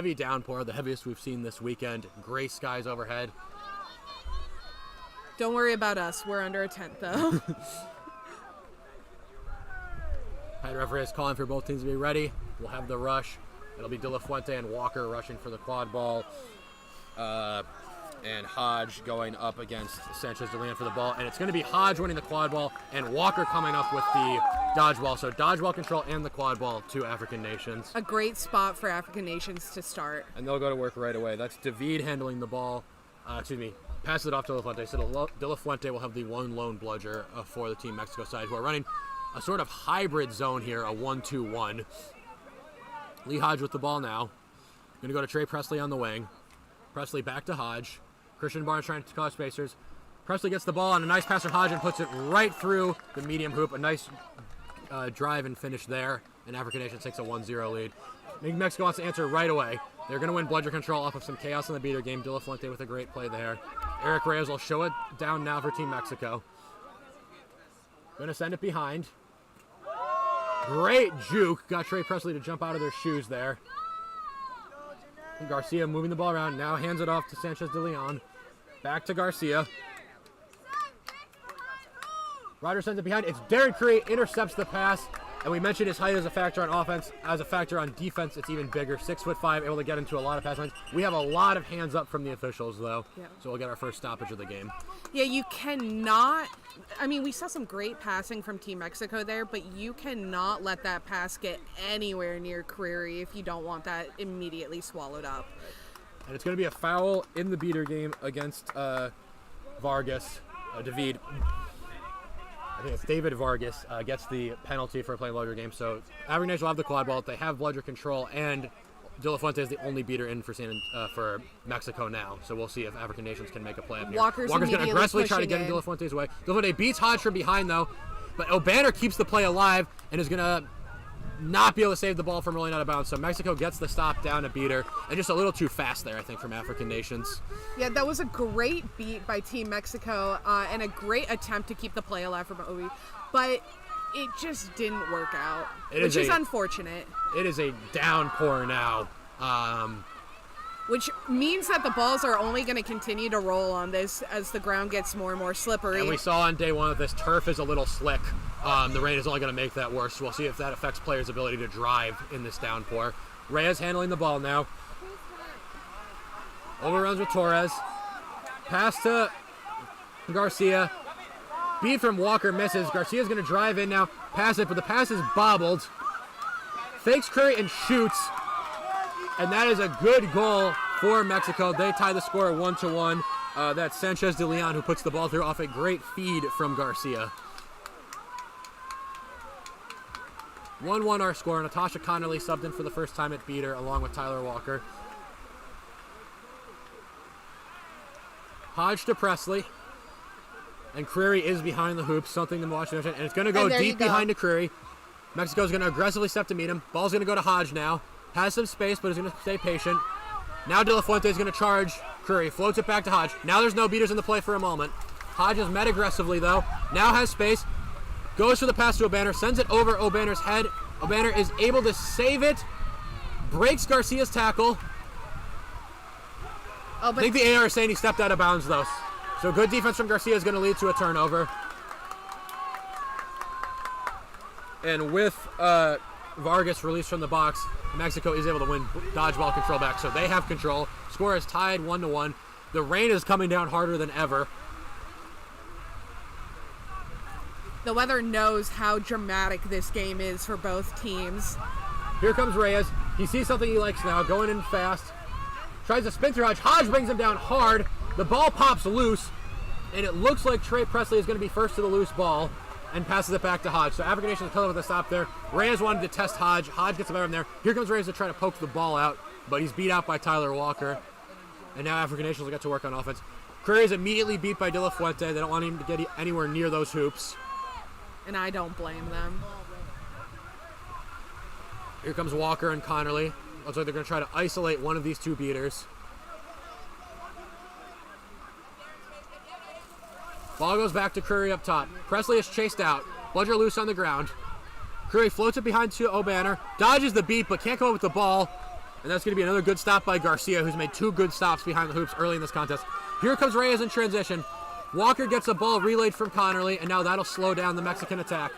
heavy downpour, the heaviest we've seen this weekend. Gray skies overhead. Don't worry about us. We're under a tent, though. Head referee is calling for both teams to be ready. We'll have the rush. It'll be De La Fuente and Walker rushing for the quad ball. And Hodge going up against Sanchez de Leon for the ball. And it's going to be Hodge winning the quad ball and Walker coming up with the dodgeball. So dodgeball control and the quad ball to African nations. A great spot for African nations to start. And they'll go to work right away. That's David handling the ball. Passes it off to De La Fuente. So De La Fuente will have the one lone bludger for the Team Mexico side, who are running a sort of hybrid zone here, a 1-2-1. Lee Hodge with the ball now. Going to go to Trey Presley on the wing. Presley back to Hodge. Christian Barnes trying to cause spacers. Presley gets the ball on a nice pass from Hodge and puts it right through the medium hoop. A nice drive and finish there. And African Nation takes a 1-0 lead. Mexico wants to answer right away. They're going to win bludger control off of some chaos in the beater game. De La Fuente with a great play there. Eric Reyes will show it down now for Team Mexico. Going to send it behind. Great juke. Got Trey Presley to jump out of their shoes there. And Garcia moving the ball around. Now hands it off to Sanchez de Leon. Back to Garcia. Ryder sends it behind. It's Darren Curry, intercepts the pass. And we mentioned his height as a factor on offense. As a factor on defense, it's even bigger. 6'5", able to get into a lot of pass lines. We have a lot of hands up from the officials, though. Yeah. So we'll get our first stoppage of the game. Yeah, you cannot... I mean, we saw some great passing from Team Mexico there, but you cannot let that pass get anywhere near Creary if you don't want that immediately swallowed up. And it's going to be a foul in the beater game against Vargas, David. I think it's David Vargas gets the penalty for playing bludger game. So African Nation will have the quad ball. They have bludger control, and De La Fuente is the only beater in for Mexico now. So we'll see if African Nations can make a play up here. Walker's going to aggressively try to get in De La Fuente's way. De La Fuente beats Hodge from behind, though. But O'Banner keeps the play alive and is going to not be able to save the ball from rolling out of bounds. So Mexico gets the stop down a beater. And just a little too fast there, I think, from African Nations. Yeah, that was a great beat by Team Mexico and a great attempt to keep the play alive from Obi. But it just didn't work out, which is unfortunate. It is a downpour now. Which means that the balls are only going to continue to roll on this as the ground gets more and more slippery. And we saw on day one that this turf is a little slick. The rain is only going to make that worse. We'll see if that affects players' ability to drive in this downpour. Reyes handling the ball now. Overruns with Torres. Pass to Garcia. Beat from Walker misses. Garcia's going to drive in now. Pass it, but the pass is bobbled. Fakes Curry and shoots. And that is a good goal for Mexico. They tie the score 1-1. That's Sanchez de Leon who puts the ball through off a great feed from Garcia. 1-1 our score. Natasha Connerly subbed in for the first time at beater along with Tyler Walker. Hodge to Presley. And Creary is behind the hoops, something to watch. And it's going to go deep behind to Creary. Mexico's going to aggressively step to meet him. Ball's going to go to Hodge now. Has some space, but is going to stay patient. Now De La Fuente is going to charge Curry. Floats it back to Hodge. Now there's no beaters in the play for a moment. Hodge is met aggressively, though. Now has space. Goes for the pass to O'Banner. Sends it over O'Banner's head. O'Banner is able to save it. Breaks Garcia's tackle. I think the AR is saying he stepped out of bounds, though. So good defense from Garcia is going to lead to a turnover. And with Vargas released from the box, Mexico is able to win dodgeball control back. So they have control. Score is tied 1-1. The rain is coming down harder than ever. The weather knows how dramatic this game is for both teams. Here comes Reyes. He sees something he likes now, going in fast. Tries to spin through Hodge. Hodge brings him down hard. The ball pops loose, and it looks like Trey Presley is going to be first to the loose ball and passes it back to Hodge. So African Nation is coming with a stop there. Reyes wanted to test Hodge. Hodge gets the better of him there. Here comes Reyes to try to poke the ball out, but he's beat out by Tyler Walker. And now African Nations will get to work on offense. Curry is immediately beat by De La Fuente. They don't want him to get anywhere near those hoops. And I don't blame them. Here comes Walker and Connerly. Looks like they're going to try to isolate one of these two beaters. Ball goes back to Curry up top. Presley is chased out. Bludger loose on the ground. Curry floats it behind to O'Banner. Dodges the beat, but can't come up with the ball. And that's going to be another good stop by Garcia, who's made 2 good stops behind the hoops early in this contest. Here comes Reyes in transition. Walker gets a ball relayed from Connerly, and now that'll slow down the Mexican attack.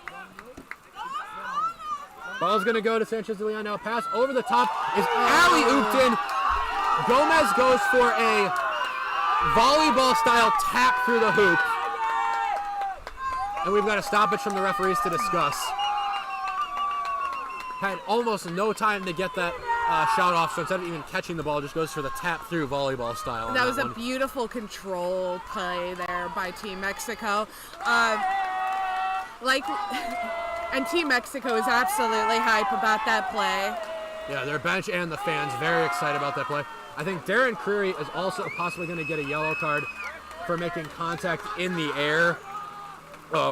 Ball's going to go to Sanchez de Leon now. Pass over the top is alley-ooped in. Gomez goes for a volleyball-style tap through the hoop. And we've got a stoppage from the referees to discuss. Had almost no time to get that shot off, so instead of even catching the ball, just goes for the tap through volleyball style. That was a beautiful control play there by Team Mexico. And Team Mexico is absolutely hype about that play. Yeah, their bench and the fans very excited about that play. I think Darren Creary is also possibly going to get a yellow card for making contact in the air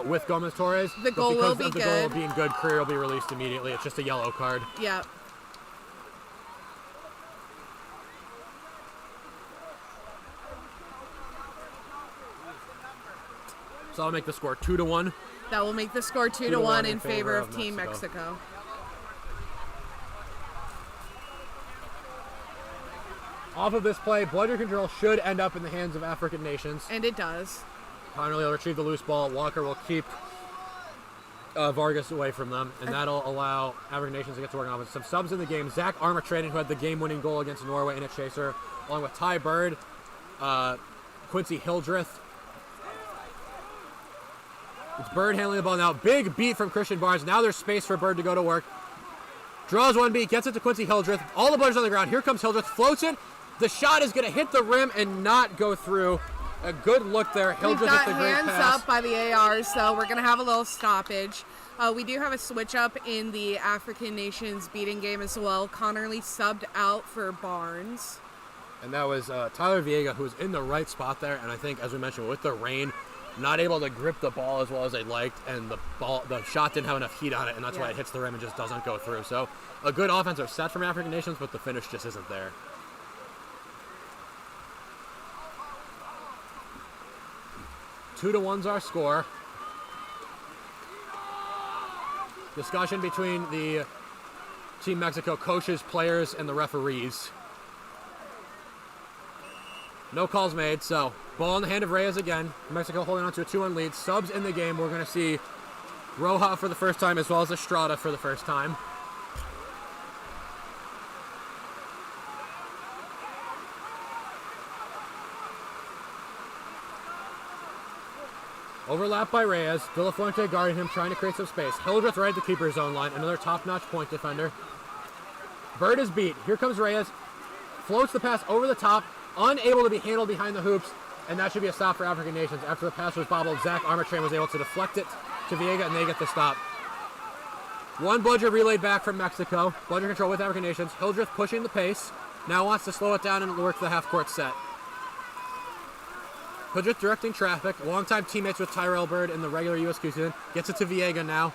with Gomez Torres. The goal will be good. Because of the goal being good, Creary will be released immediately. It's just a yellow card. Yeah. So that'll make the score 2-1. That will make the score 2-1 in favor of Team Mexico. Off of this play, bludger control should end up in the hands of African nations. And it does. Connerly will retrieve the loose ball. Walker will keep Vargas away from them, and that'll allow African nations to get to work on offense. Some subs in the game. Zach Armatrading, who had the game-winning goal against Norway in a chaser, along with Ty Bird, Quincy Hildreth. It's Bird handling the ball now. Big beat from Christian Barnes. Now there's space for Bird to go to work. Draws one beat, gets it to Quincy Hildreth. All the bludgers on the ground. Here comes Hildreth. Floats it. The shot is going to hit the rim and not go through. A good look there. Hildreth with the great pass. We've got hands up by the ARs, so we're going to have a little stoppage. We do have a switch up in the African nations beating game as well. Connerly subbed out for Barnes. And that was Tyler Viega, who was in the right spot there. And I think, as we mentioned, with the rain, not able to grip the ball as well as they liked, and the shot didn't have enough heat on it, and that's why it hits the rim and just doesn't go through. So a good offensive set from African nations, but the finish just isn't there. Two to one's our score. Discussion between the Team Mexico coaches, players, and the referees. No calls made, so ball in the hand of Reyes again. Mexico holding on to a 2-1 lead. Subs in the game. We're going to see Roja for the first time as well as Estrada for the first time. Overlap by Reyes. De La Fuente guarding him, trying to create some space. Hildreth right at the keeper's zone line. Another top-notch point defender. Bird is beat. Here comes Reyes. Floats the pass over the top. Unable to be handled behind the hoops, and that should be a stop for African nations. After the pass was bobbled, Zach Armatrading was able to deflect it to Viega, and they get the stop. One bludger relayed back from Mexico. Bludger control with African nations. Hildreth pushing the pace. Now wants to slow it down and work the half-court set. Hildreth directing traffic. Longtime teammates with Tyrell Bird in the regular USQ season. Gets it to Viega now.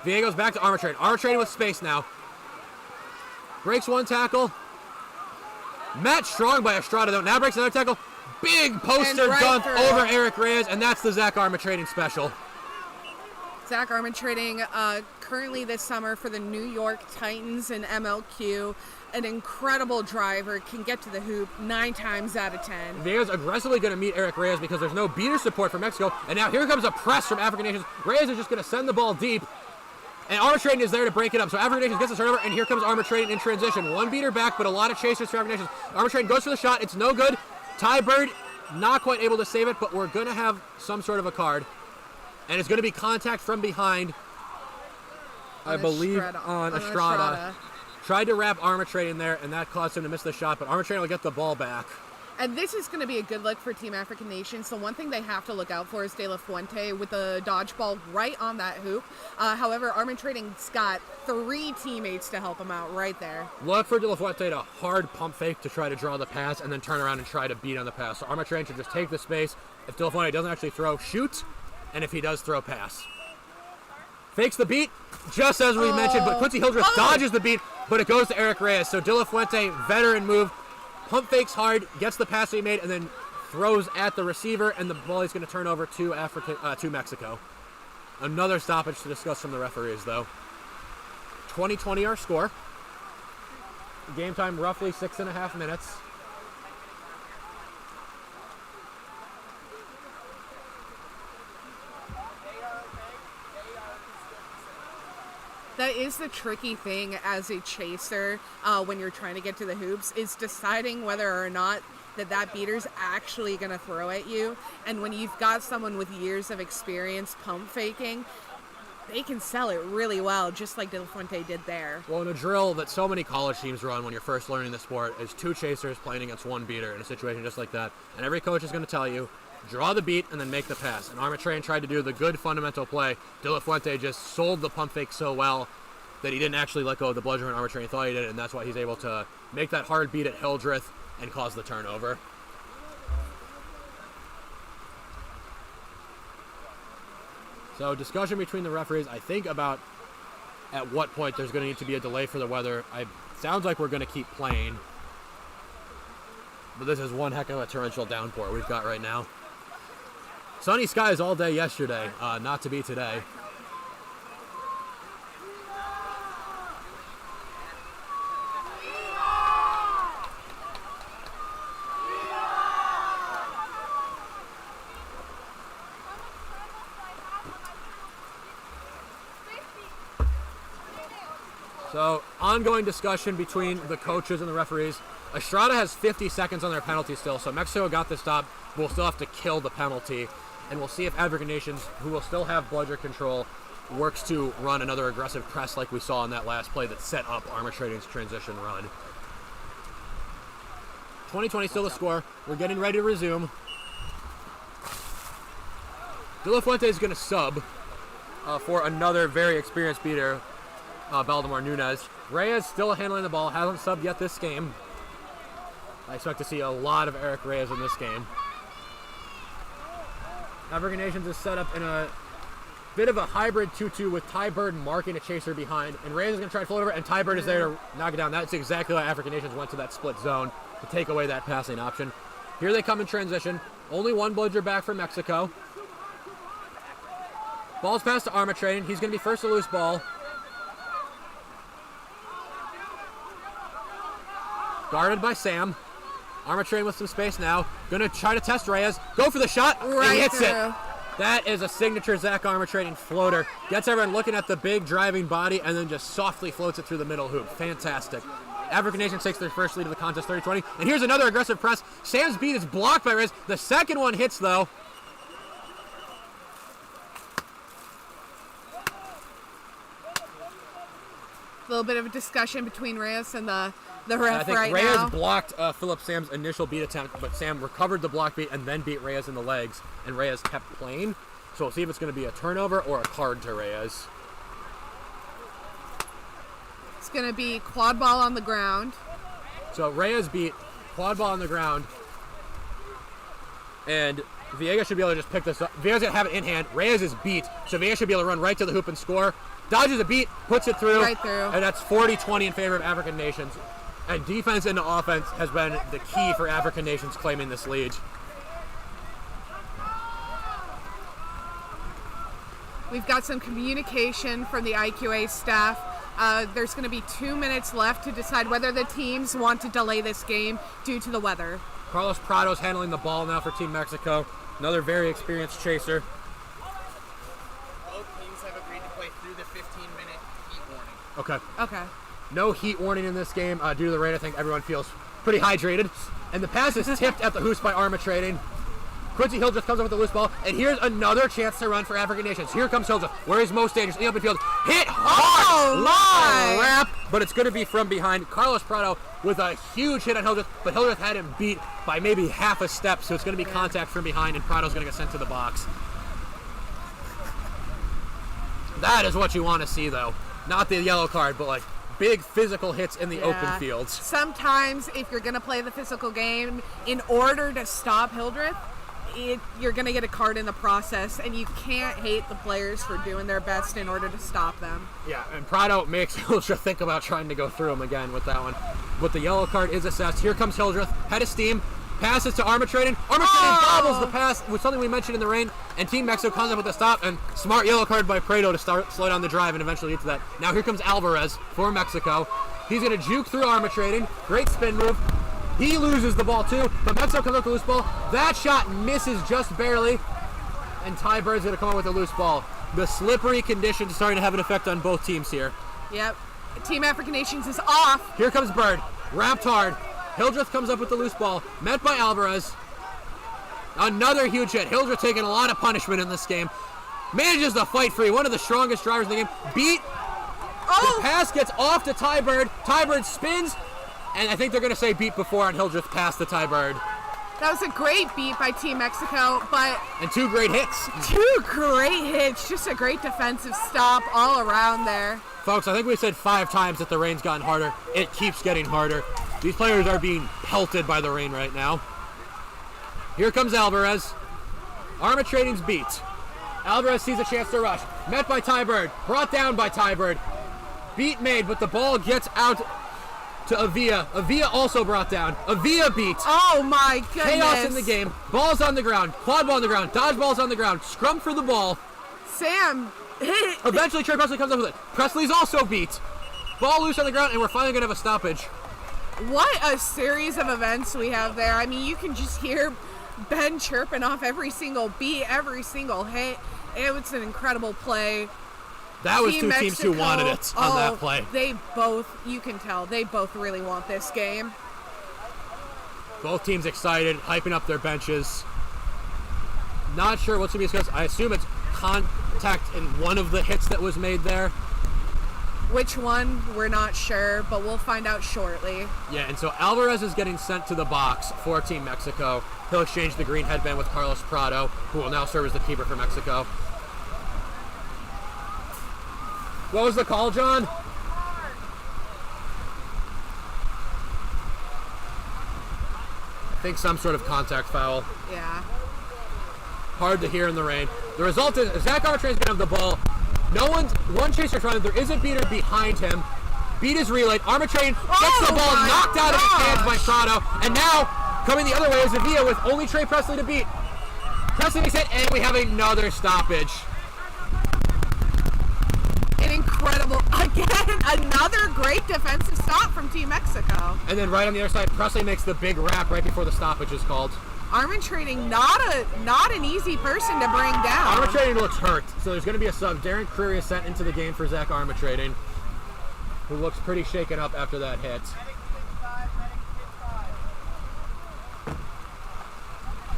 Viega goes back to Armatrading. Armatrading with space now. Breaks one tackle. Match strong by Estrada, though. Now breaks another tackle. Big poster dunk over Eric Reyes, and that's the Zach Armatrading special. Zach Armatrading currently this summer for the New York Titans and MLQ. An incredible driver, can get to the hoop 9 times out of 10. Viega's aggressively going to meet Eric Reyes because there's no beater support for Mexico. And now here comes a press from African nations. Reyes is just going to send the ball deep. And Armatrading is there to break it up. So African nations gets the turnover, and here comes Armatrading in transition. One beater back, but a lot of chasers for African nations. Armatrading goes for the shot. It's no good. Ty Bird not quite able to save it, but we're going to have some sort of a card. And it's going to be contact from behind, I believe, on Estrada. Tried to wrap Armatrading there, and that caused him to miss the shot, but Armatrading will get the ball back. And this is going to be a good look for Team African Nations. The one thing they have to look out for is De La Fuente with the dodgeball right on that hoop. However, Armatrading's got 3 teammates to help him out right there. Look for De La Fuente to hard pump fake to try to draw the pass and then turn around and try to beat on the pass. So Armatrading should just take the space. If De La Fuente doesn't actually throw, shoot. And if he does throw, pass. Fakes the beat, just as we mentioned, but Quincy Hildreth dodges the beat, but it goes to Eric Reyes. So De La Fuente, veteran move, pump fakes hard, gets the pass he made, and then throws at the receiver, and the ball is going to turn over to Mexico. Another stoppage to discuss from the referees, though. 20-20 our score. Game time roughly 6.5 minutes. That is the tricky thing as a chaser when you're trying to get to the hoops, is deciding whether or not that beater's actually going to throw at you. And when you've got someone with years of experience pump faking, they can sell it really well, just like De La Fuente did there. Well, in a drill that so many college teams run when you're first learning the sport is 2 chasers playing against 1 beater in a situation just like that. And every coach is going to tell you, draw the beat and then make the pass. And Armatrain tried to do the good fundamental play. De La Fuente just sold the pump fake so well that he didn't actually let go of the bludger when Armatrain thought he did, and that's why he's able to make that hard beat at Hildreth and cause the turnover. So discussion between the referees, I think, about at what point there's going to need to be a delay for the weather. Sounds like we're going to keep playing. But this is one heck of a torrential downpour we've got right now. Sunny skies all day yesterday, not to be today. So, ongoing discussion between the coaches and the referees. Estrada has 50 seconds on their penalty still, so Mexico got the stop, but will still have to kill the penalty. And we'll see if African nations, who will still have bludger control, works to run another aggressive press like we saw in that last play that set up Armatrain's transition run. 2020 still the score. We're getting ready to resume. De La Fuente is going to sub for another very experienced beater, Baldemar Nunez. Reyes still handling the ball, hasn't subbed yet this game. I expect to see a lot of Eric Reyes in this game. African Nations is set up in a bit of a hybrid 2-2 with Ty Bird marking a chaser behind, and Reyes is going to try to float over, and Ty Bird is there to knock it down. That's exactly why African Nations went to that split zone, to take away that passing option. Here they come in transition. Only 1 bludger back for Mexico. Ball's passed to Armatrain. He's going to be first to loose ball. Guarded by Sam. Armatrain with some space now. Gonna try to test Reyes. Go for the shot. Right, he hits through. it. That is a signature Zach Armatrain floater. Gets everyone looking at the big driving body and then just softly floats it through the middle hoop. Fantastic. African Nation takes their first lead of the contest, 30-20. And here's another aggressive press. Sam's beat is blocked by Reyes. The second one hits, though. A little bit of a discussion between Reyes and the ref I think right Reyes now. blocked Philip Sam's initial beat attempt, but Sam recovered the block beat and then beat Reyes in the legs, and Reyes kept playing. So we'll see if it's going to be a turnover or a card to Reyes. It's going to be quad ball on the ground. So Reyes beat quad ball on the ground, and Villegas should be able to just pick this up. Villegas going to have it in hand. Reyes is beat, so Villegas should be able to run right to the hoop and score. Dodges a beat, puts it through, Right through. And that's 40-20 in favor of African Nations. And defense into offense has been the key for African Nations claiming this lead. We've got some communication from the IQA staff. There's going to be 2 minutes left to decide whether the teams want to delay this game due to the weather. Carlos Prado's handling the ball now for Team Mexico. Another very experienced chaser. Both teams have agreed to play through the 15-minute heat warning. Okay. Okay. No heat warning in this game due to the rain. I think everyone feels pretty hydrated. And the pass is tipped at the hoops by Armatrain. Quincy Hildreth comes up with the loose ball, and here's another chance to run for African Nations. Here comes Hildreth, where he's most dangerous in the open field. Hit hard! Long wrap, but it's going to be from behind. Carlos Prado with a huge hit on Hildreth, but Hildreth had him beat by maybe half a step, so it's going to be contact from behind, and Prado's going to get sent to the box. That is what you want to see, though. Not the yellow card, but like big physical hits in the open fields. Sometimes, if you're going to play the physical game, in order to stop Hildreth, you're going to get a card in the process, and you can't hate the players for doing their best in order to stop them. Yeah, and Prado makes Hildreth think about trying to go through him again with that one. But the yellow card is assessed. Here comes Hildreth, head of steam, passes to Armatrain. Armatrain bobbles the pass with something we mentioned in the rain, and Team Mexico comes up with a stop, and smart yellow card by Prado to slow down the drive and eventually get to that. Now here comes Alvarez for Mexico. He's going to juke through arbitrating. Great spin move. He loses the ball too, but Mexico comes up with the loose ball. That shot misses just barely, and Ty Bird's going to come up with a loose ball. The slippery conditions starting to have an effect on both teams here. Yep. Team African Nations is off. Here comes Bird. Wrapped hard. Hildreth comes up with the loose ball. Met by Alvarez. Another huge hit. Hildreth taking a lot of punishment in this game. Manages to fight free. One of the strongest drivers in the game. Beat. The pass gets off to Ty Bird. Ty Bird spins. And I think they're going to say beat before on Hildreth past the Ty Bird. That was a great beat by Team Mexico, but... And 2 great hits. 2 great hits. Just a great defensive stop all around there. Folks, I think we said 5 times that the rain's gotten harder. It keeps getting harder. These players are being pelted by the rain right now. Here comes Alvarez. Arbitrating's beat. Alvarez sees a chance to rush. Met by Ty Bird. Brought down by Ty Bird. Beat made, but the ball gets out to Avia. Avia also brought down. Avia beat. Oh my goodness. Chaos in the game. Ball's on the ground. Quad ball on the ground. Dodgeball's on the ground. Scrum for the ball. Sam. Eventually Trey Presley comes up with it. Presley's also beat. Ball loose on the ground, and we're finally going to have a stoppage. What a series of events we have there. I mean, you can just hear Ben chirping off every single beat, every single hit. It was an incredible play. That was two teams who wanted it on that play. They both, you can tell, they both really want this game. Both teams excited, hyping up their benches. Not sure what's going to be discussed. I assume it's contact in one of the hits that was made there. Which one, we're not sure, but we'll find out shortly. Yeah, and so Alvarez is getting sent to the box for Team Mexico. He'll exchange the green headband with Carlos Prado, who will now serve as the keeper for Mexico. What was the call, John? I think some sort of contact foul. Yeah. Hard to hear in the rain. The result is Zach Armstrong's going to have the ball. One chaser front. There is a beater behind him. Beat is relayed. Armitrain gets the ball knocked out of his hands by Prado. And now, coming the other way is Avia with only Trey Presley to beat. Presley makes it, and we have another stoppage. An incredible, again, another great defensive stop from Team Mexico. And then right on the other side, Presley makes the big wrap right before the stoppage is called. Arbitrating, not an easy person to bring down. Arbitrating looks hurt, so there's going to be a sub. Darren Creary is sent into the game for Zach Arbitrating, who looks pretty shaken up after that hit.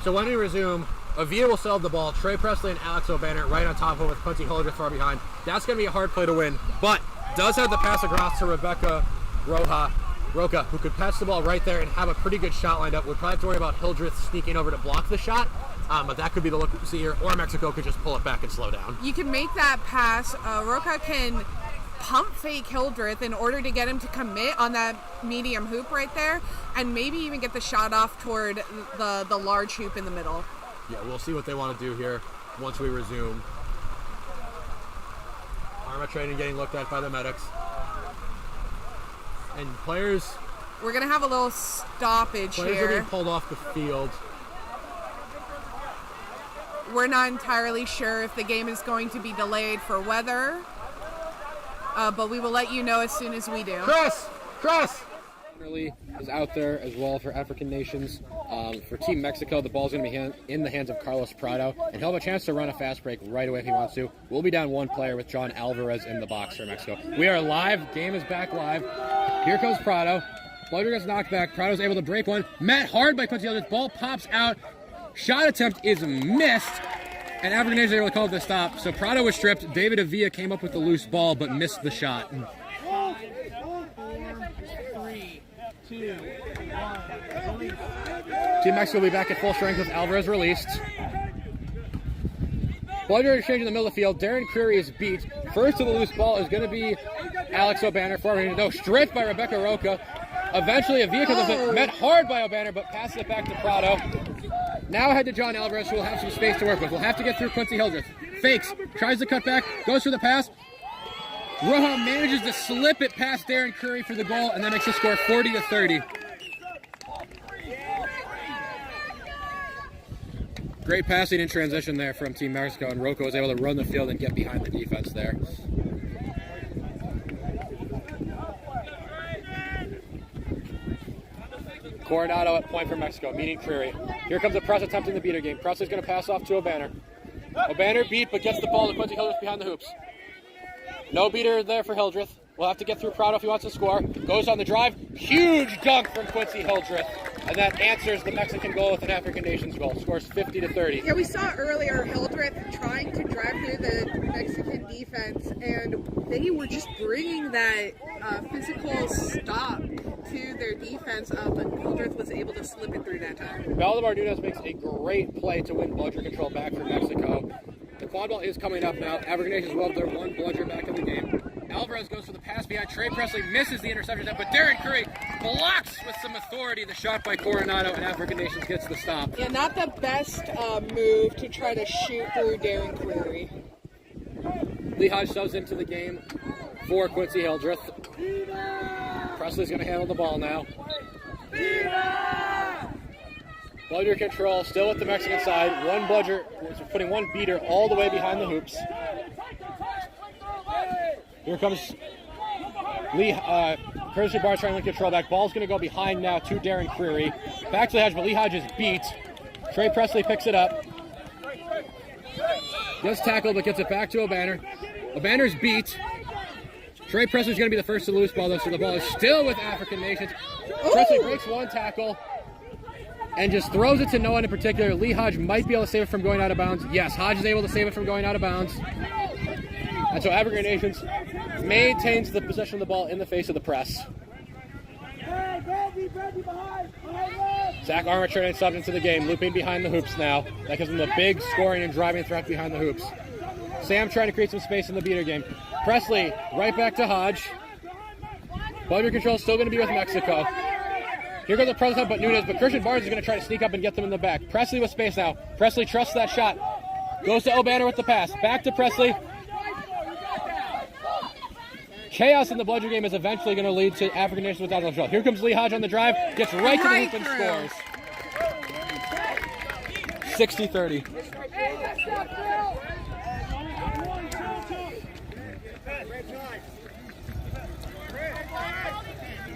So when we resume, Avia will sell the ball. Trey Presley and Alex O'Banner right on top of it with Quincy Hildreth far behind. That's going to be a hard play to win, but does have the pass across to Rebecca Roca, who could pass the ball right there and have a pretty good shot lined up. Would probably have to worry about Hildreth sneaking over to block the shot, but that could be the look we see here, or Mexico could just pull it back and slow down. You can make that pass. Roca can pump fake Hildreth in order to get him to commit on that medium hoop right there, and maybe even get the shot off toward the large hoop in the middle. Yeah, we'll see what they want to do here once we resume. Arbitrating getting looked at by the medics. And players... We're going to have a little stoppage here. Players are being pulled off the field. We're not entirely sure if the game is going to be delayed for weather, but we will let you know as soon as we do. Chris! Is out there as well for African nations. For Team Mexico, the ball's going to be in the hands of Carlos Prado, and he'll have a chance to run a fast break right away if he wants to. We'll be down one player with John Alvarez in the box for Mexico. We are live. Game is back live. Here comes Prado. Bludger gets knocked back. Prado's able to break one. Met hard by Quincy Hildreth. Ball pops out. Shot attempt is missed, and African nations are able to call it the stop. So Prado was stripped. David Avia came up with the loose ball, but missed the shot. 3, 2, 1. Team Mexico will be back at full strength with Alvarez released. Bludger exchange in the middle of the field. Darren Creary is beat. First to the loose ball is going to be Alex O'Banner. No, stripped by Rebecca Roca. Eventually, Avia comes up, met hard by O'Banner, but passes it back to Prado. Now ahead to John Alvarez, who will have some space to work with. We'll have to get through Quincy Hildreth. Fakes, tries to cut back, goes for the pass. Roja manages to slip it past Darren Creary for the goal, and that makes the score 40-30. Great passing in transition there from Team Mexico, and Roca was able to run the field and get behind the defense there. Coronado at point for Mexico, meeting Creary. Here comes a press attempt in the beater game. Presley's going to pass off to O'Banner. O'Banner beat, but gets the ball to Quincy Hildreth behind the hoops. No beater there for Hildreth. Will have to get through Prado if he wants to score. Goes on the drive. Huge dunk from Quincy Hildreth. And that answers the Mexican goal with an African nations goal. Scores 50-30. Yeah, we saw earlier Hildreth trying to drive through the Mexican defense, and they were just bringing that physical stop to their defense up, and Hildreth was able to slip it through that time. Valdemar Nunez makes a great play to win bludger control back for Mexico. The quadball is coming up now. African nations will have their one bludger back in the game. Alvarez goes for the pass behind. Trey Presley misses the interception attempt, but Darren Curry blocks with some authority the shot by Coronado, and African Nations gets the stop. Yeah, not the best move to try to shoot through Darren Creary. Lee Hodge subs into the game for Quincy Hildreth. Presley's going to handle the ball now. Bludger control still at the Mexican side. One bludger, putting one beater all the way behind the hoops. Here comes Christian Barnes trying to control back. Ball's going to go behind now to Darren Creary. Back to Lee Hodge, but Lee Hodge is beat. Trey Presley picks it up. Gets tackled, but gets it back to O'Banner. O'Banner's beat. Trey Presley's going to be the first to lose ball, though, so the ball is still with African Nations. Presley breaks one tackle and just throws it to no one in particular. Lee Hodge might be able to save it from going out of bounds. Yes, Hodge is able to save it from going out of bounds. And so African Nations maintains the possession of the ball in the face of the press. Zach Armitage subbed into the game, looping behind the hoops now. That gives him the big scoring and driving threat behind the hoops. Sam trying to create some space in the beater game. Presley right back to Hodge. Bludger control still going to be with Mexico. Here goes the press up, but Nunez, but Christian Barnes is going to try to sneak up and get them in the back. Presley with space now. Presley trusts that shot. Goes to O'Banner with the pass. Back to Presley. Chaos in the bludger game is eventually going to lead to African Nations without control. Here comes Lee Hodge on the drive, gets right to the hoop and scores. 60-30.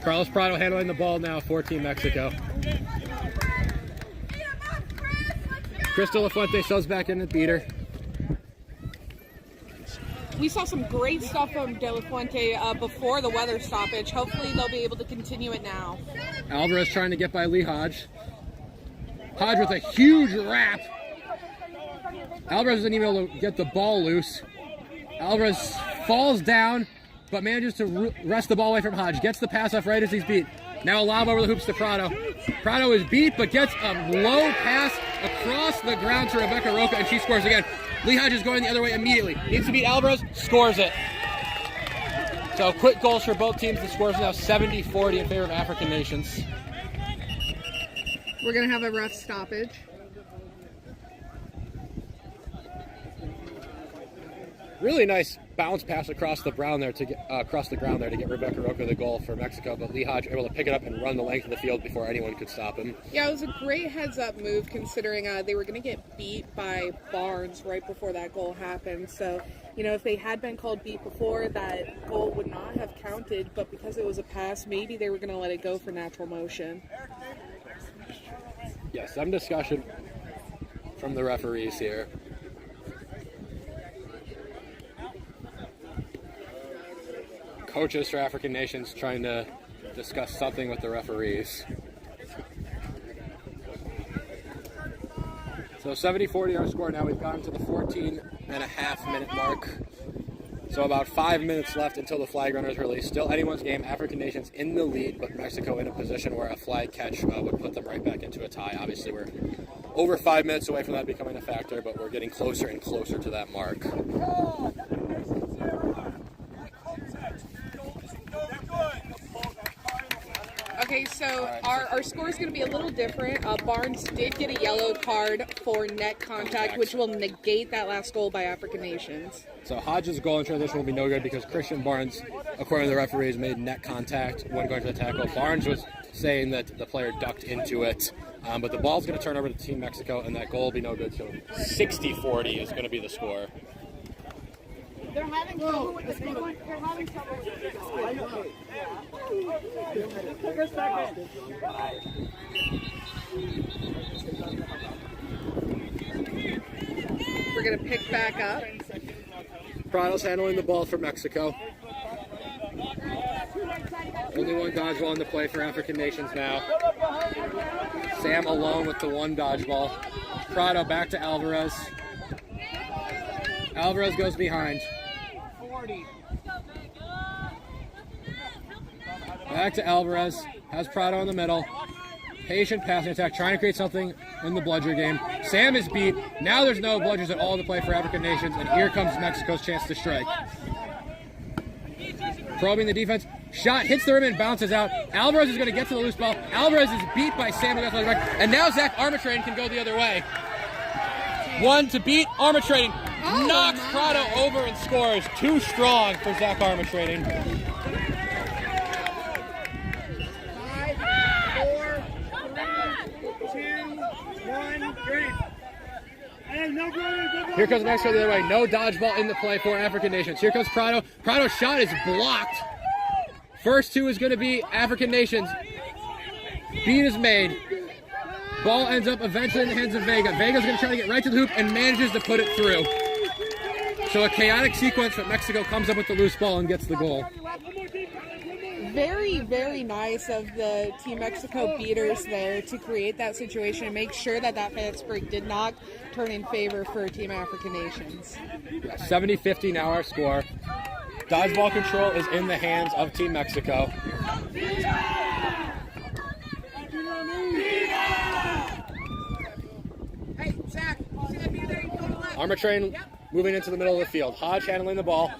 Carlos Prado handling the ball now for Team Mexico. Chris De La Fuente shows back in the beater. We saw some great stuff from De La Fuente before the weather stoppage. Hopefully they'll be able to continue it now. Alvarez trying to get by Lee Hodge. Hodge with a huge wrap. Alvarez isn't even able to get the ball loose. Alvarez falls down, but manages to wrest the ball away from Hodge. Gets the pass off right as he's beat. Now a lob over the hoops to Prado. Prado is beat, but gets a low pass across the ground to Rebecca Roca, and she scores again. Lee Hodge is going the other way immediately. Needs to beat Alvarez, scores it. So quick goals for both teams. The score is now 70-40 in favor of African Nations. We're going to have a ref stoppage. Really nice bounce pass across the ground there to get Rebecca Roca the goal for Mexico, but Lee Hodge able to pick it up and run the length of the field before anyone could stop him. Yeah, it was a great heads-up move considering they were going to get beat by Barnes right before that goal happened. So, you know, if they had been called beat before, that goal would not have counted, but because it was a pass, maybe they were going to let it go for natural motion. Yeah, some discussion from the referees here. Coaches for African Nations trying to discuss something with the referees. So 70-40 our score now. We've gotten to the 14.5-minute mark. So about 5 minutes left until the flag runner is released. Still anyone's game. African Nations in the lead, but Mexico in a position where a flag catch would put them right back into a tie. Obviously, we're over 5 minutes away from that becoming a factor, but we're getting closer and closer to that mark. Okay, so our score is going to be a little different. Barnes did get a yellow card for net contact, which will negate that last goal by African Nations. So Hodge's goal in transition will be no good because Christian Barnes, according to the referees, made net contact when going to the tackle. Barnes was saying that the player ducked into it, but the ball's going to turn over to Team Mexico, and that goal will be no good. So 60-40 is going to be the score. They're having trouble with the big one. They're having trouble with the big one. We're going to pick back up. Prado's handling the ball for Mexico. Only one dodgeball in the play for African nations now. Sam alone with the one dodgeball. Prado back to Alvarez. Alvarez goes behind. Back to Alvarez. Has Prado in the middle. Patient passing attack, trying to create something in the bludger game. Sam is beat. Now there's no bludgers at all to play for African nations, and here comes Mexico's chance to strike. Probing the defense. Shot hits the rim and bounces out. Alvarez is going to get to the loose ball. Alvarez is beat by Sam, and now Zach Armitrain can go the other way. One to beat. Armitrain knocks Prado over and scores. Too strong for Zach Armitrain. 5, 4, 3, 2, 1, green. Here comes Mexico the other way. No dodgeball in the play for African nations. Here comes Prado. Prado's shot is blocked. First two is going to be African nations. Beat is made. Ball ends up eventually in the hands of Vega. Vega's going to try to get right to the hoop and manages to put it through. So a chaotic sequence, but Mexico comes up with the loose ball and gets the goal. Very, very nice of the Team Mexico beaters there to create that situation and make sure that that fast break did not turn in favor for Team African nations. 70-50 now our score. Dodgeball control is in the hands of Team Mexico. Hey, Zach, see that beater there? You go to the left. Armitrain moving into the middle of the field. Hodge handling the ball.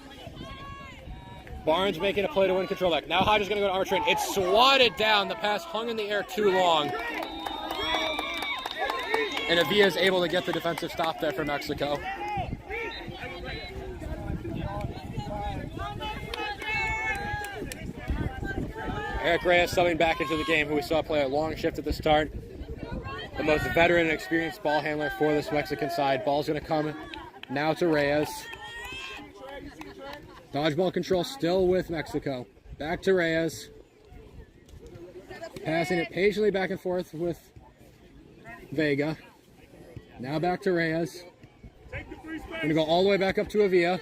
Barnes making a play to win control back. Now Hodge is going to go to Armitrain. It's swatted down. The pass hung in the air too long. And Avia is able to get the defensive stop there for Mexico. Eric Reyes subbing back into the game, who we saw play a long shift at the start. The most veteran and experienced ball handler for this Mexican side. Ball's going to come now to Reyes. Dodgeball control still with Mexico. Back to Reyes. Passing it patiently back and forth with Vega. Now back to Reyes. Going to go all the way back up to Avia.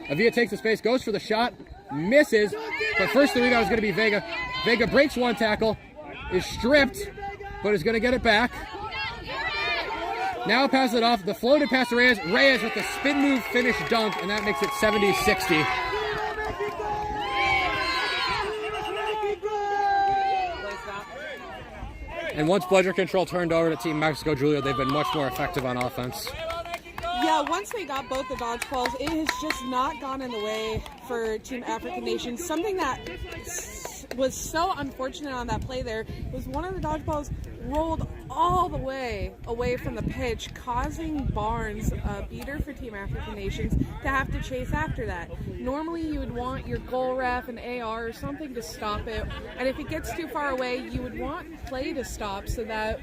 Avia takes the space, goes for the shot, misses, but first the rebound is going to be Vega. Vega breaks one tackle, is stripped, but is going to get it back. Now passes it off, the floated pass to Reyes. Reyes with the spin move finish dunk, and that makes it 70-60. And once bludger control turned over to Team Mexico, Julia, they've been much more effective on offense. Yeah, once they got both the dodgeballs, it has just not gone in the way for Team African nations. Something that was so unfortunate on that play there was one of the dodgeballs rolled all the way away from the pitch, causing Barnes, a beater for Team African nations, to have to chase after that. Normally you would want your goal ref, an AR, or something to stop it, and if it gets too far away, you would want play to stop so that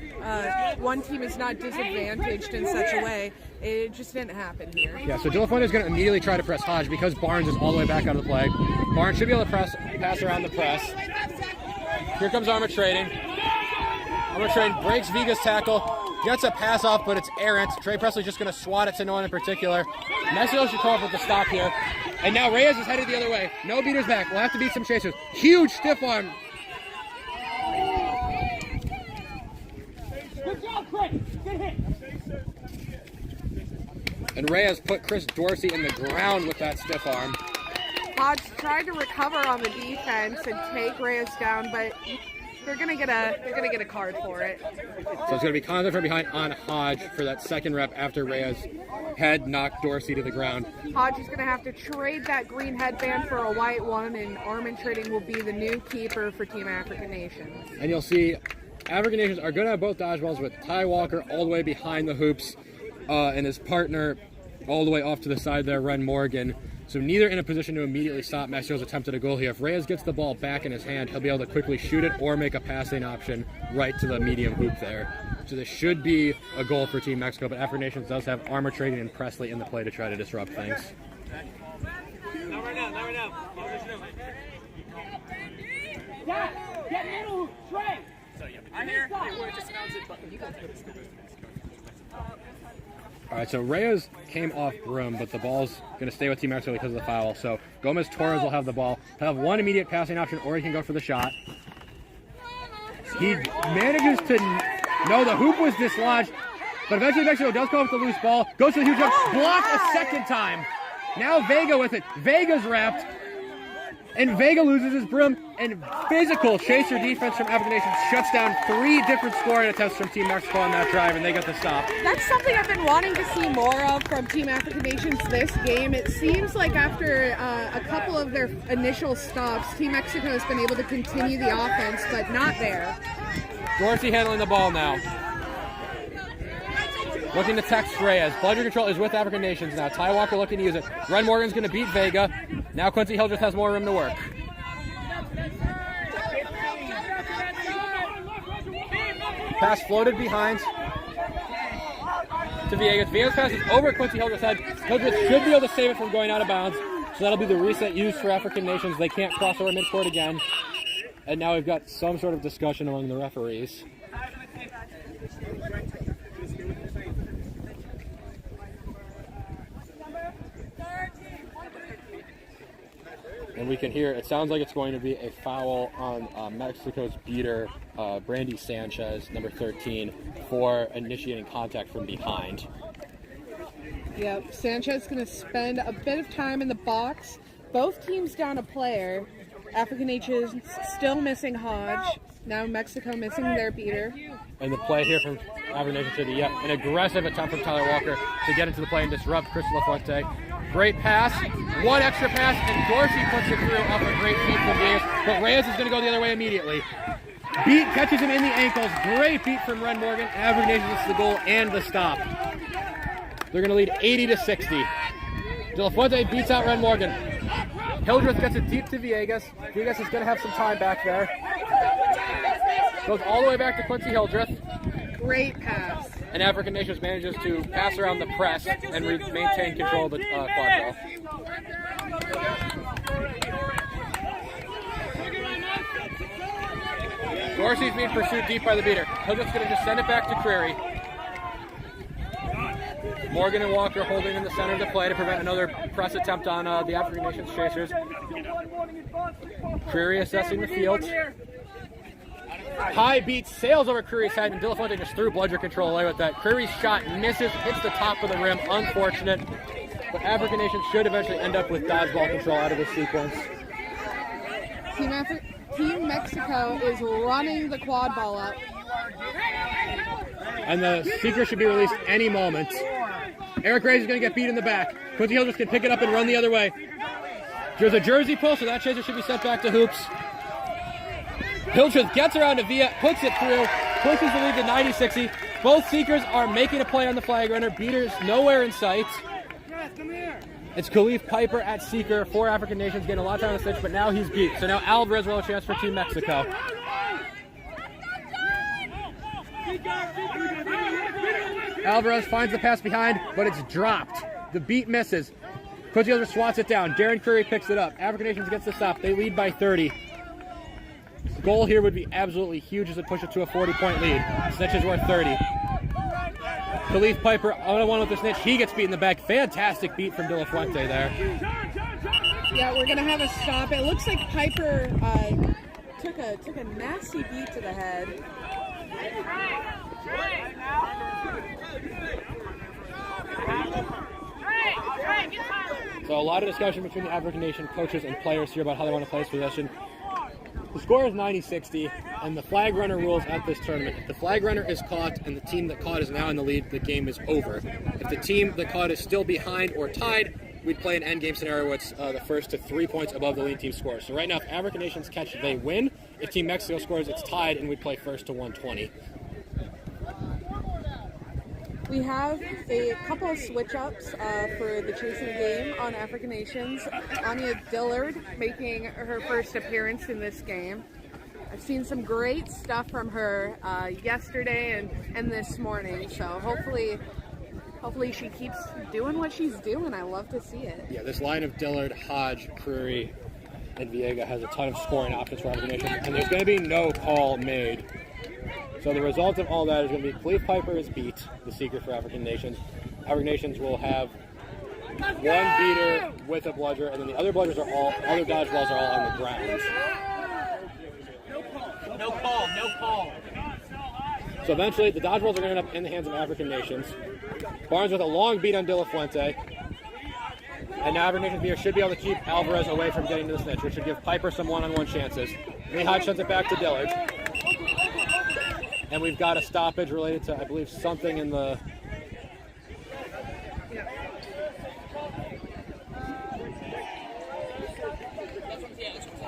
one team is not disadvantaged in such a way. It just didn't happen here. Yeah, so De La Fuente is going to immediately try to press Hodge because Barnes is all the way back out of the play. Barnes should be able to pass around the press. Here comes Armitrain. Armitrain breaks Vega's tackle, gets a pass off, but it's errant. Trey Presley's just going to swat it to no one in particular. Mexico should come up with the stop here. And now Reyes is headed the other way. No beaters back. We'll have to beat some chasers. Huge stiff arm. Good job, Chris. Good hit. And Reyes put Chris Dorsey in the ground with that stiff arm. Hodge tried to recover on the defense and take Reyes down, but they're gonna get a card for it. So it's gonna be contact from behind on Hodge for that second rep after Reyes had knocked Dorsey to the ground. Hodge is gonna have to trade that green headband for a white one, and Armitrain will be the new keeper for Team African Nations. And you'll see African Nations are gonna have both dodgeballs with Ty Walker all the way behind the hoops and his partner all the way off to the side there, Ren Morgan. So neither in a position to immediately stop Mexico's attempt at a goal here. If Reyes gets the ball back in his hand, he'll be able to quickly shoot it or make a passing option right to the medium hoop there. So this should be a goal for Team Mexico, but African Nations does have Armor Trading and Presley in the play to try to disrupt things. Not right now. Get middle, Trey. I hear. All right, so Reyes came off broom, but the ball's going to stay with Team Mexico because of the foul. So Gomez-Torres will have the ball. He'll have one immediate passing option, or he can go for the shot. He manages to... No, the hoop was dislodged, but eventually Mexico does come up with the loose ball. Goes to the huge jump, blocked a second time. Now Vega with it. Vega's wrapped, and Vega loses his broom, and physical chaser defense from African Nations shuts down 3 different scoring attempts from Team Mexico on that drive, and they get the stop. That's something I've been wanting to see more of from Team African Nations this game. It seems like after a couple of their initial stops, Team Mexico has been able to continue the offense, but not there. Dorsey handling the ball now. Looking to text Reyes. Bludger control is with African Nations now. Ty Walker looking to use it. Ren Morgan's going to beat Vega. Now Quincy Hildreth has more room to work. Pass floated behind to Viegas. Viegas pass is over Quincy Hildreth's head. Hildreth should be able to save it from going out of bounds. So that'll be the reset used for African Nations. They can't cross over midcourt again. And now we've got some sort of discussion among the referees. And we can hear, it sounds like it's going to be a foul on Mexico's beater, Brandy Sanchez, number 13, for initiating contact from behind. Yep, Sanchez going to spend a bit of time in the box. Both teams down a player. African Nations still missing Hodge. Now Mexico missing their beater. And the play here from African Nations should be an aggressive attempt from Tyler Walker to get into the play and disrupt Chris LaFuente. Great pass, one extra pass, and Dorsey puts it through off a great feed from Reyes. But Reyes is going to go the other way immediately. Beat catches him in the ankles. Great beat from Ren Morgan. African Nations gets the goal and the stop. They're going to lead 80-60. De La Fuente beats out Ren Morgan. Hildreth gets it deep to Viegas. Viegas is going to have some time back there. Goes all the way back to Quincy Hildreth. Great pass. And African Nations manages to pass around the press and maintain control of the quad ball. Dorsey's being pursued deep by the beater. Hildreth's going to just send it back to Creary. Morgan and Walker holding in the center of the play to prevent another press attempt on the African Nations chasers. Creary assessing the field. High beat, sails over Creary's head, and De La Fuente just threw bludger control away with that. Creary's shot misses, hits the top of the rim. Unfortunate. But African Nations should eventually end up with dodgeball control out of this sequence. Team Mexico is running the quad ball up. And the seeker should be released any moment. Eric Reyes is going to get beat in the back. Quincy Hildreth can pick it up and run the other way. There's a jersey pull, so that chaser should be sent back to hoops. Hildreth gets around to Villa, puts it through, pushes the lead to 90-60. Both seekers are making a play on the flag runner. Beater's nowhere in sight. It's Khalif Piper at seeker for African Nations, getting a lot of time on the snitch, but now he's beat. So now Alvarez will have a chance for Team Mexico. Alvarez finds the pass behind, but it's dropped. The beat misses. Quincy Hildreth swats it down. Darren Curry picks it up. African Nations gets the stop. They lead by 30. The goal here would be absolutely huge as it pushes it to a 40-point lead. Snitch is worth 30. Khalif Piper on with the snitch. He gets beat in the back. Fantastic beat from De La Fuente there. Yeah, we're going to have a stop. It looks like Piper took a nasty beat to the head. So a lot of discussion between the African Nation coaches and players here about how they want to play this possession. The score is 90-60, and the flag runner rules at this tournament. If the flag runner is caught and the team that caught is now in the lead, the game is over. If the team that caught is still behind or tied, we'd play an endgame scenario where it's the first to 3 points above the lead team scores. So right now, if African Nations catch, they win. If Team Mexico scores, it's tied, and we play first to 120. We have a couple of switch-ups for the chasing game on African Nations. Anya Dillard making her first appearance in this game. I've seen some great stuff from her yesterday and this morning, so hopefully she keeps doing what she's doing. I love to see it. Yeah, this line of Dillard, Hodge, Creary, and Viega has a ton of scoring options for African Nations, and there's going to be no call made. So the result of all that is going to be Cleve Piper is beat, the secret for African Nations. African Nations will have one beater with a bludger, and then the other bludgers are all, other dodgeballs are all on the ground. No call. So eventually the dodgeballs are going to end up in the hands of African Nations. Barnes with a long beat on De La Fuente. And now African Nations beater should be able to keep Alvarez away from getting to the snitch, which should give Piper some one-on-one chances. Lee Hodge sends it back to Dillard. And we've got a stoppage related to, I believe, something in the...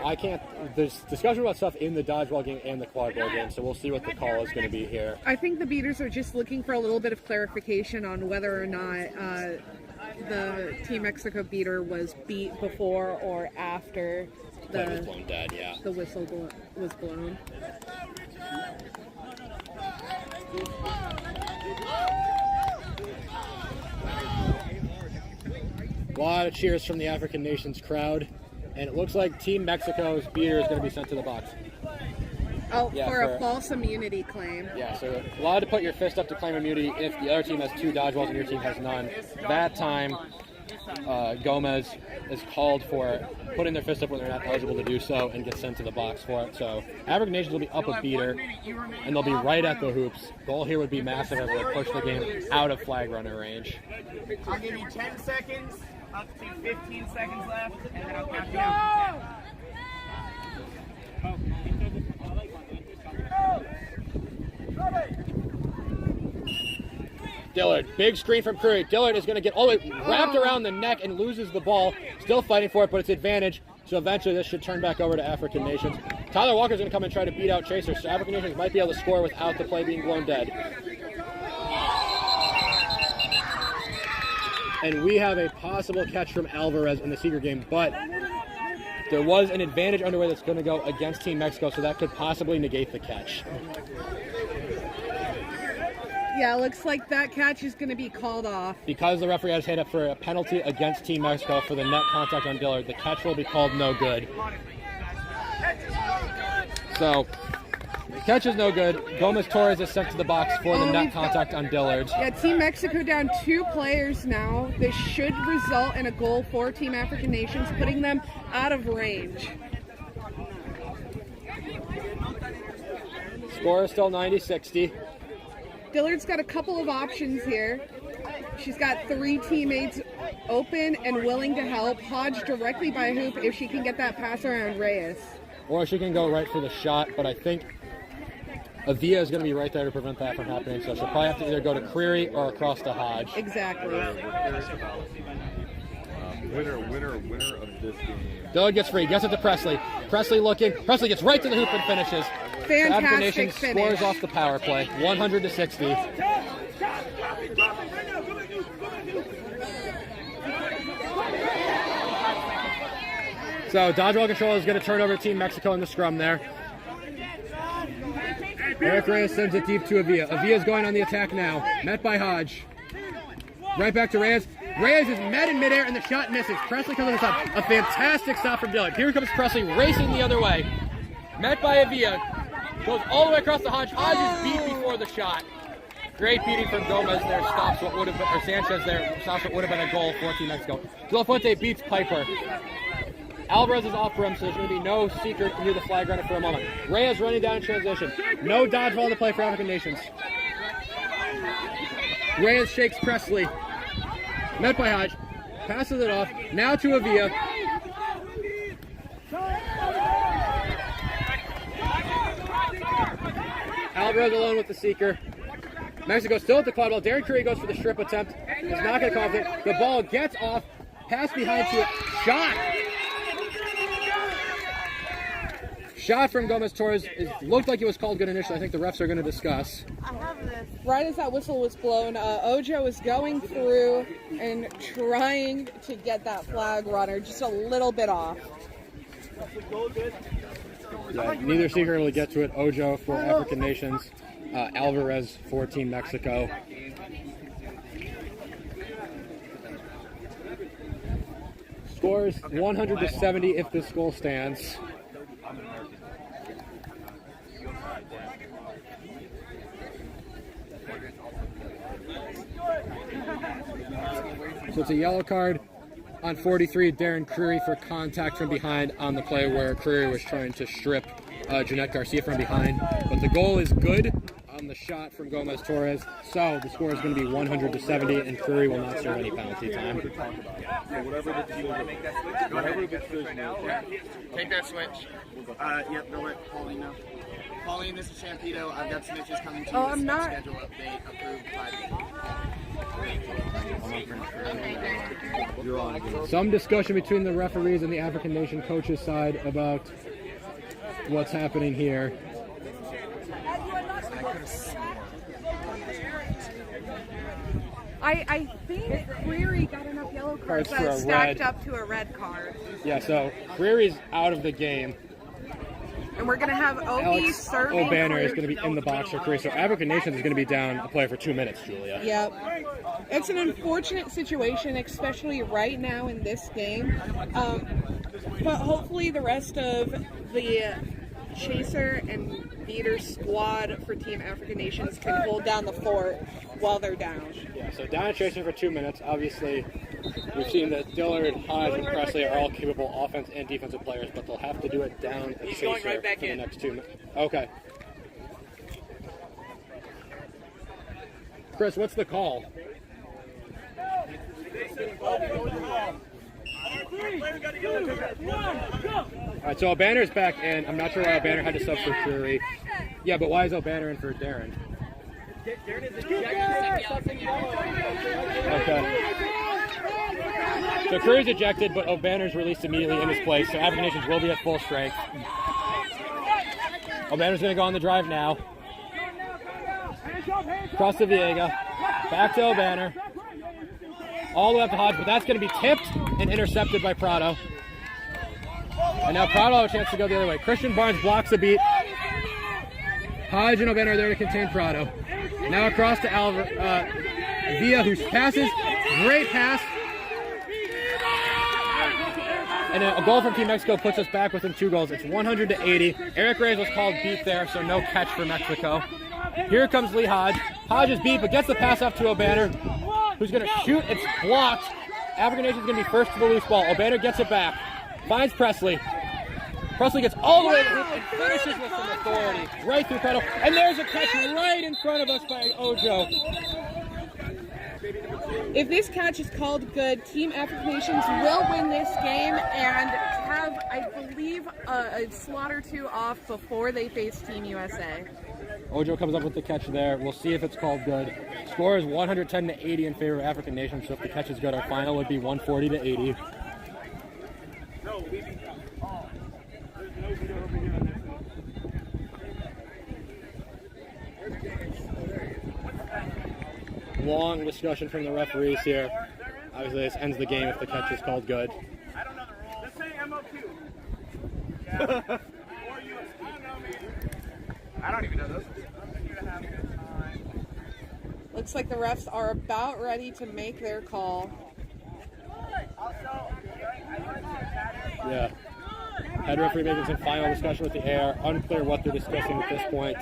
I can't... There's discussion about stuff in the dodgeball game and the quadball game, so we'll see what the call is going to be here. I think the beaters are just looking for a little bit of clarification on whether or not the Team Mexico beater was beat before or after Play was blown dead, yeah. the whistle was blown. A lot of cheers from the African Nations crowd, and it looks like Team Mexico's beater is going to be sent to the box. Oh, yeah, for a false immunity claim. Yeah, so allowed to put your fist up to claim immunity if the other team has 2 dodgeballs and your team has none. That time, Gomez is called for putting their fist up when they're not eligible to do so and get sent to the box for it. So African Nations will be up a beater, and they'll be right at the hoops. Goal here would be massive as they push the game out of flag runner range. I'll give you 10 seconds, up to 15 seconds left, and then I'll count down. Dillard, big screen from Curry. Dillard is going to get all the way wrapped around the neck and loses the ball. Still fighting for it, but it's advantage. So eventually this should turn back over to African Nations. Tyler Walker's going to come and try to beat out Chaser. So African Nations might be able to score without the play being blown dead. And we have a possible catch from Alvarez in the secret game, but there was an advantage underway that's going to go against Team Mexico, so that could possibly negate the catch. Yeah, it looks like that catch is going to be called off. Because the referee has hit up for a penalty against Team Mexico for the net contact on Dillard, the catch will be called no good. So, the catch is no good. Gomez-Torres is sent to the box for the net contact on Dillard. Yeah, Team Mexico down 2 players now. This should result in a goal for Team African Nations, putting them out of range. Score is still 90-60. Dillard's got a couple of options here. She's got 3 teammates open and willing to help. Hodge directly by hoop if she can get that pass around Reyes. Or she can go right for the shot, but I think Avia is going to be right there to prevent that from happening, so she'll probably have to either go to Creary or across to Hodge. Exactly. Winner of this game. Dillard gets free, gets it to Presley. Presley looking. Presley gets right to the hoop and finishes. Fantastic Nation finish. scores off the power play, 100-60. So dodgeball control is going to turn over Team Mexico in the scrum there. Eric Reyes sends it deep to Avia. Avia's going on the attack now. Met by Hodge. Right back to Reyes. Reyes is met in midair and the shot misses. Presley comes on the stop. A fantastic stop from Dillard. Here comes Presley racing the other way. Met by Avia. Goes all the way across the Hodge. Hodge is beat before the shot. Great beating from Gomez there. Stops what would have been, or Sanchez there. Stops what would have been a goal for Team Mexico. De La Fuente beats Piper. Alvarez is off for him, so there's going to be no secret near the flag runner for a moment. Reyes running down in transition. No dodgeball in the play for African Nations. Reyes shakes Presley. Met by Hodge. Passes it off. Now to Avia. Alvarez alone with the seeker. Mexico still at the quad ball. Darren Curry goes for the strip attempt. He's not going to come off it. The ball gets off. Pass behind to it. Shot. Shot from Gomez Torres looked like it was called good initially. I think the refs are going to discuss. I have this. Right as that whistle was blown, Ojo is going through and trying to get that flag runner just a little bit off. Yeah, neither seeker able to get to it. Ojo for African Nations, Alvarez for Team Mexico. Scores 100-70 if this goal stands. So it's a yellow card on 43, Darren Creary for contact from behind on the play where Creary was trying to strip Jeanette Garcia from behind. But the goal is good on the shot from Gomez Torres. So the score is going to be 100-70, and Creary will not serve any penalty time. So whatever the decision is. Take that switch. Yep, they'll let Pauline know. Pauline, this is Champito. I've got snitches coming to you. I'm not. Schedule update approved by Some discussion between the referees and the African Nation coaches side about what's happening here. I think Creary got enough yellow cards Cards for that a stacked red. up to a red card. Yeah, so Creary's out of the game. And we're going to have Obi Alex serving. O'Banner is going to be in the box for Creary. So African Nation is going to be down a player for 2 minutes, Julia. Yep. It's an unfortunate situation, especially right now in this game. But hopefully the rest of the chaser and beater squad for Team African Nations can hold down the fort while they're down. Yeah, so down and chasing for 2 minutes. Obviously, we've seen that Dillard, Hodge, and Presley are all capable offense and defensive players, but they'll have to do it down and chaser for the next 2 minutes. Okay. Chris, what's the call? All right, so O'Banner's back in. I'm not sure why O'Banner had to sub for Creary. Yeah, but why is O'Banner in for Darren? Okay. So Creary's ejected, but O'Banner's released immediately in his place, so African Nations will be at full strength. O'Banner's going to go on the drive now. Cross to Viega. Back to O'Banner. All the way up to Hodge, but that's going to be tipped and intercepted by Prado. And now Prado has a chance to go the other way. Christian Barnes blocks the beat. Hodge and O'Banner are there to contain Prado. Now across to Villa, who passes. Great pass. And a goal from Team Mexico puts us back within 2 goals. It's 100-80. Eric Reyes was called beat there, so no catch for Mexico. Here comes Lee Hodge. Hodge is beat, but gets the pass off to O'Banner, who's going to shoot. It's blocked. African Nation's going to be first to the loose ball. O'Banner gets it back. Finds Presley. Presley gets all the way to the hoop and finishes with some authority. Right through Prado. And there's a catch right in front of us by Ojo. If this catch is called good, Team African Nations will win this game and have, I believe, a slot or 2 off before they face Team USA. Ojo comes up with the catch there. We'll see if it's called good. Score is 110-80 in favor of African Nations, so if the catch is good, our final would be 140-80. Long discussion from the referees here. Obviously, this ends the game if the catch is called good. I don't know the rules. Let's say MOQ. I don't even know those. Looks like the refs are about ready to make their call. Yeah. Head referee making some final discussion with the air. Unclear what they're discussing at this point.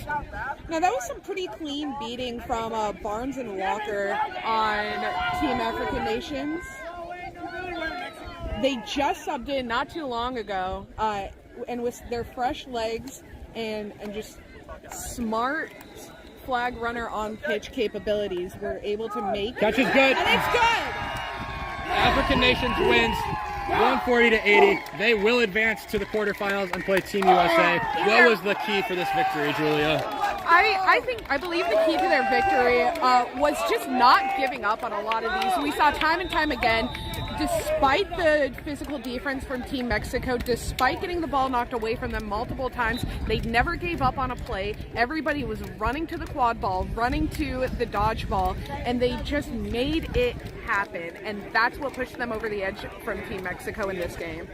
Now that was some pretty clean beating from Barnes and Walker on Team African Nations. They just subbed in not too long ago, and with their fresh legs and just smart flag runner on pitch capabilities, were able to make Catch is good. And it's good. African Nations wins 140-80. They will advance to the quarterfinals and play Team USA. What was the key for this victory, Julia? I believe the key to their victory was just not giving up on a lot of these. We saw time and time again despite the physical defense from Team Mexico, despite getting the ball knocked away from them multiple times, they never gave up on a play. Everybody was running to the quad ball, running to the dodgeball, and they just made it happen. And that's what pushed them over the edge from Team Mexico in this game.